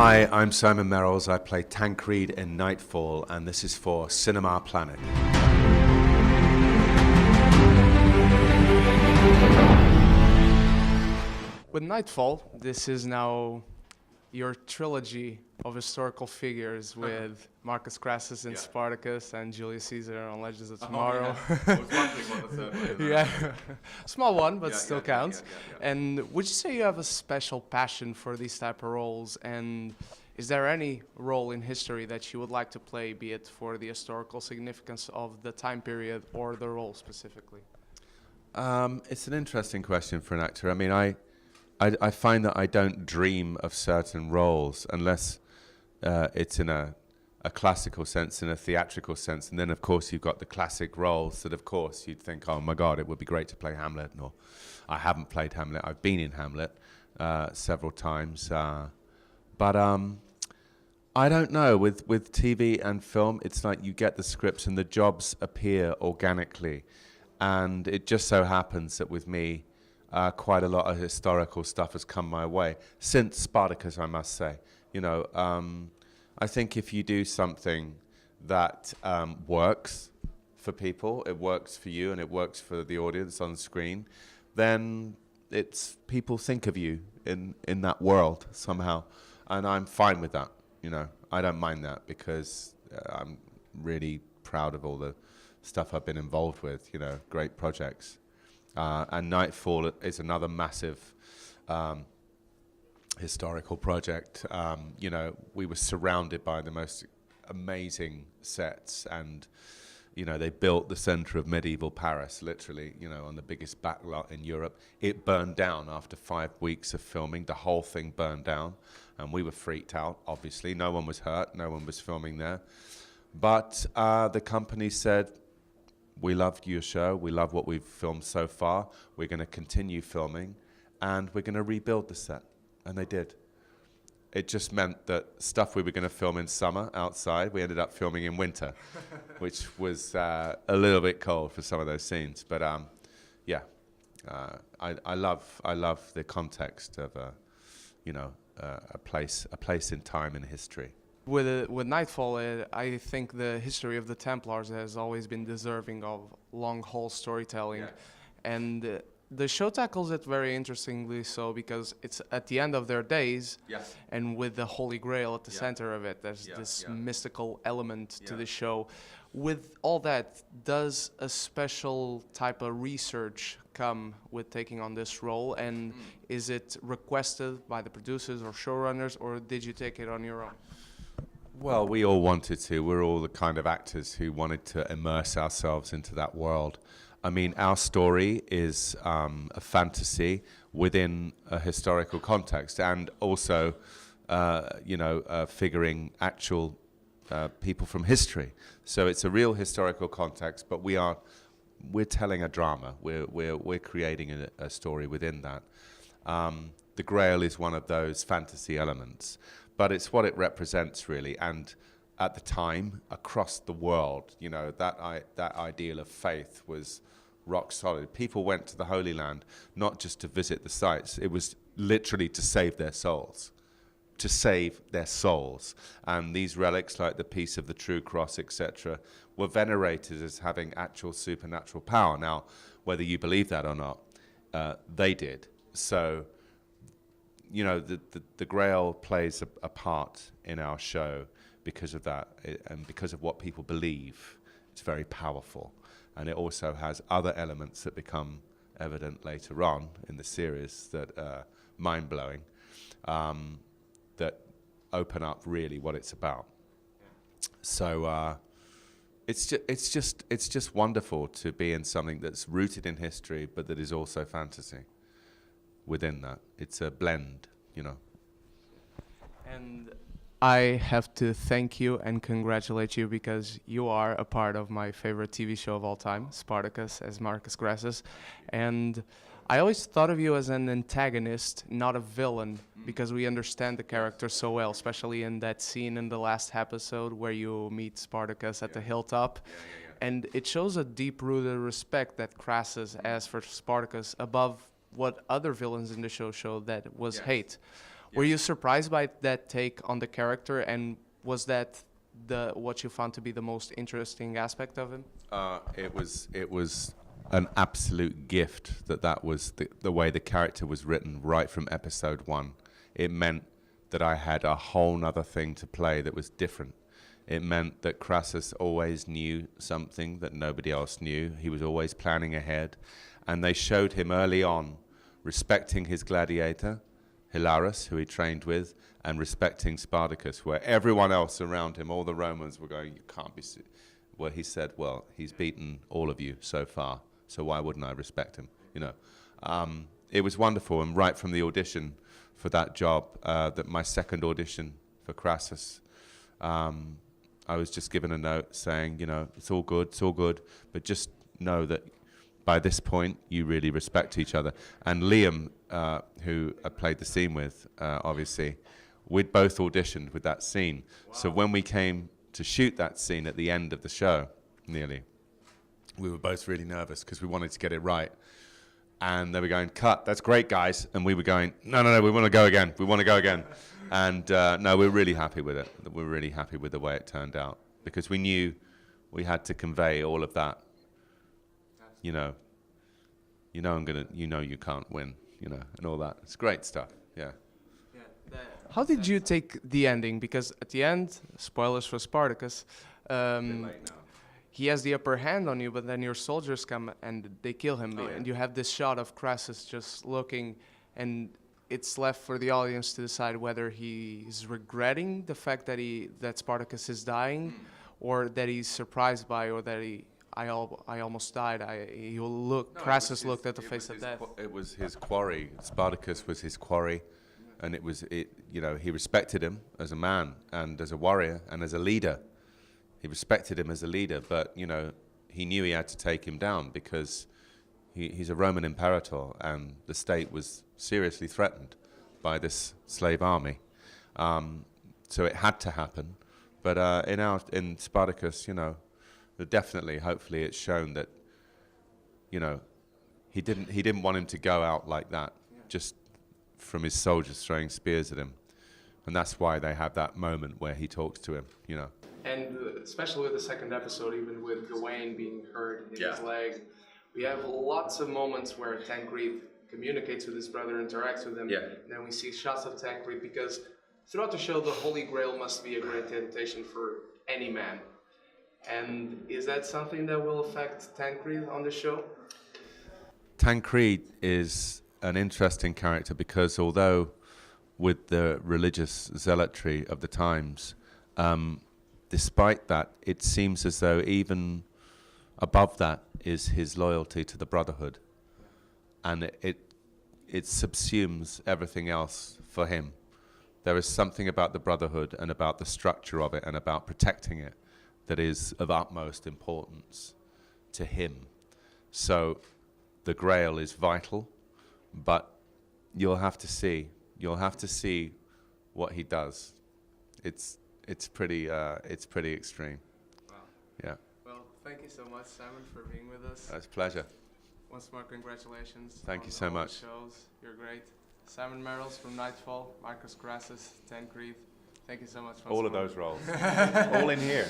Hi, I'm Simon Merrells. I play Tancred in Nightfall, and this is for Cinema Pla'net. With Nightfall, this is now your trilogy of historical figures with Marcus Crassus in Spartacus and Julius Caesar on Legends of Tomorrow. I was wondering what the third one Yeah, small one, but still counts. And would you say you have a special passion for these type of roles? And is there any role in history that you would like to play, be it for the historical significance of the time period or the role specifically? It's an interesting question for an actor. I mean, I find that I don't dream of certain roles unless it's in a classical sense, in a theatrical sense. And then, of course, you've got the classic roles that, of course, you'd think, oh, my God, it would be great to play Hamlet. Or I haven't played Hamlet. I've been in Hamlet several times. But I don't know. With TV and film, it's like you get the scripts and the jobs appear organically. And it just so happens that with me, quite a lot of historical stuff has come my way since Spartacus, I must say. You know, I think if you do something that works for people, it works for you and it works for the audience on screen, then people think of you in that world somehow, and I'm fine with that. You know, I don't mind that because I'm really proud of all the stuff I've been involved with. You know, great projects. And Nightfall is another massive historical project. You know, we were surrounded by the most amazing sets, and you know, they built the center of medieval Paris, literally, you know, on the biggest backlot in Europe. It burned down after 5 weeks of filming. The whole thing burned down, and we were freaked out, obviously. No one was hurt. No one was filming there. But the company said, we loved your show. We love what we've filmed so far. We're going to continue filming, and we're going to rebuild the set. And they did. It just meant that stuff we were going to film in summer outside, we ended up filming in winter, which was a little bit cold for some of those scenes. But yeah, I love the context of you know, a place in time in history. With Nightfall, I think the history of the Templars has always been deserving of long-haul storytelling. And the show tackles it very interestingly so, because it's at the end of their days, and with the Holy Grail at the center of it. There's this mystical element to the show. With all that, does a special type of research come with taking on this role? And is it requested by the producers or showrunners, or did you take it on your own? Well, we all wanted to. We're all the kind of actors who wanted to immerse ourselves into that world. I mean, our story is a fantasy within a historical context, and also, you know, figuring actual people from history. So it's a real historical context, but we're telling a drama. We're creating a story within that. The Grail is one of those fantasy elements, but it's what it represents, really. And at the time, across the world, you know, that ideal of faith was rock solid. People went to the Holy Land not just to visit the sites. It was literally to save their souls. To save their souls. And these relics, like the piece of the True Cross, etc., were venerated as having actual supernatural power. Now, whether you believe that or not, they did. So, you know, the Grail plays a part in our show because of that, and because of what people believe. It's very powerful. And it also has other elements that become evident later on in the series that are mind-blowing, that open up really what it's about. So it's just wonderful to be in something that's rooted in history, but that is also fantasy. Within that, it's a blend, you know. And I have to thank you and congratulate you, because you are a part of my favorite TV show of all time, Spartacus, as Marcus Crassus. And I always thought of you as an antagonist, not a villain, because we understand the character so well, especially in that scene in the last episode where you meet Spartacus at the hilltop. And it shows a deep-rooted respect that Crassus has for Spartacus above what other villains in the show showed, that was hate. Were you surprised by that take on the character, and was that what you found to be the most interesting aspect of him? It was an absolute gift that was the way the character was written right from episode 1. It meant that I had a whole nother thing to play that was different. It meant that Crassus always knew something that nobody else knew. He was always planning ahead. And they showed him early on respecting his gladiator, Hilarus, who he trained with, and respecting Spartacus, where everyone else around him, all the Romans, were going, you can't be... Well, he said, well, he's beaten all of you so far, so why wouldn't I respect him? You know, it was wonderful, and right from the audition for that job, that my second audition for Crassus, I was just given a note saying, you know, it's all good, but just know that by this point, you really respect each other. And Liam, who I played the scene with, obviously, we'd both auditioned with that scene. Wow. So when we came to shoot that scene at the end of the show, nearly, we were both really nervous because we wanted to get it right. And they were going, cut, that's great, guys. And we were going, no, we want to go again. We want to go again. And no, we're really happy with it. We're really happy with the way it turned out because we knew we had to convey all of that. You know, you can't win, you know, and all that. It's great stuff. Yeah. How did you take the ending? Because at the end, spoilers for Spartacus, he has the upper hand on you, but then your soldiers come and they kill him. Oh, yeah. And you have this shot of Crassus just looking, and it's left for the audience to decide whether he's regretting the fact that Spartacus is dying, or that he's surprised by, or that I almost died. Crassus looked at the face of death. It was his quarry. Spartacus was his quarry, and you know, he respected him as a man and as a warrior and as a leader. He respected him as a leader, but you know, he knew he had to take him down because he's a Roman imperator, and the state was seriously threatened by this slave army. So it had to happen. But in Spartacus, you know, definitely, hopefully, it's shown that, you know, he didn't want him to go out like that, just from his soldiers throwing spears at him, and that's why they have that moment where he talks to him, you know. And especially with the second episode, even with Gawain being hurt in his leg, we have lots of moments where Tancred communicates with his brother, interacts with him, and then we see shots of Tancred, because throughout the show, the Holy Grail must be a great temptation for any man. And is that something that will affect Tancred on the show? Tancred is an interesting character because although with the religious zealotry of the times, despite that, it seems as though even above that is his loyalty to the Brotherhood. And it subsumes everything else for him. There is something about the Brotherhood and about the structure of it and about protecting it that is of utmost importance to him. So the Grail is vital, but you'll have to see what he does. It's pretty extreme. Wow. Yeah. Well, thank you so much, Simon, for being with us. It's a pleasure. Once more, congratulations. Thank you so much. Shows. You're great. Simon Merrells from Nightfall, Marcus Crassus, Tancred. Thank you so much. All of those roles. All in here.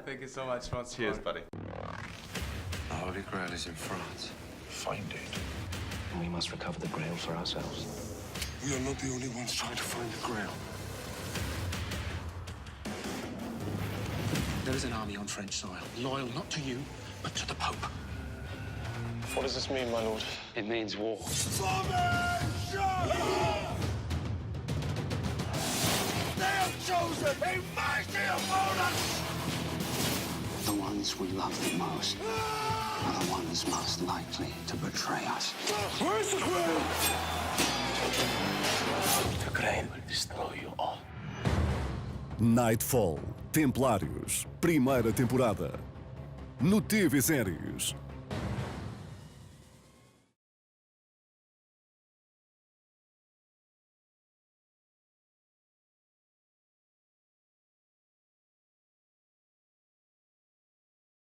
Thank you so much. Cheers, buddy. The Holy Grail is in France. Find it. And we must recover the Grail for ourselves. We are not the only ones trying to find the Grail. There is an army on French soil, loyal not to you, but to the Pope. What does this mean, my lord? It means war. They have chosen a mighty opponent! The ones we love the most are the ones most likely to betray us. Where's the Grail? The Grail will destroy you all. Nightfall, Templários, primeira temporada. No TVSéries.